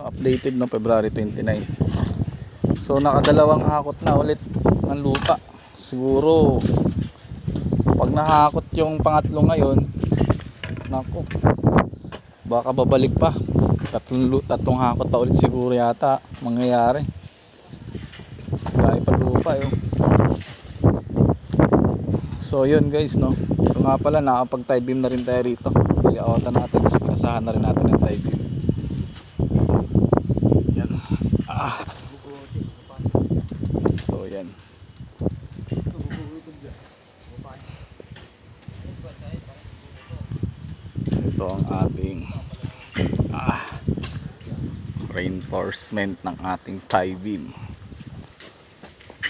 Updated no February 29. So nakadalawang hakot na ulit ng lupa. Siguro pag nahakot yung pangatlo ngayon, nako, baka babalik pa. Tatlong hakot pa ulit siguro yata mangyayari. Dahil pa lupa yun. So yun guys no. Ito nga pala, nakapag tie beam na rin tayo rito. Pili-outan natin, mas pinasahan na rin natin ng tie beam. Yan. So yan. Ito ang ating reinforcement ng ating tie beam.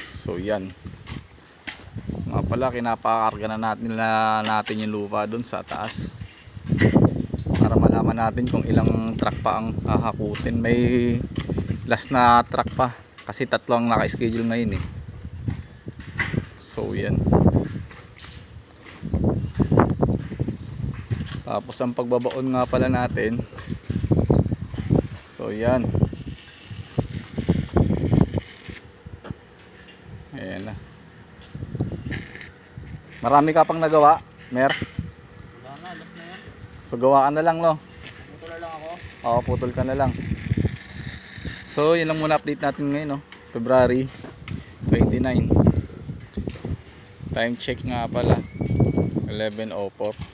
So yan. Nga pala, kinapakarga na natin yung lupa dun sa taas para malaman natin kung ilang truck pa ang hahakutin. May last na truck pa kasi 3 ang naka-schedule ngayon eh. So yan. Tapos ang pagbabaon nga pala natin, so yan, ayan na. Marami ka pang nagawa, Mer? Wala na, alas na yan. So gawa ka na lang no? Putol na lang ako. Oo, putol ka na lang. So yun lang muna update natin ngayon no? February 29. Time check nga pala 11:04.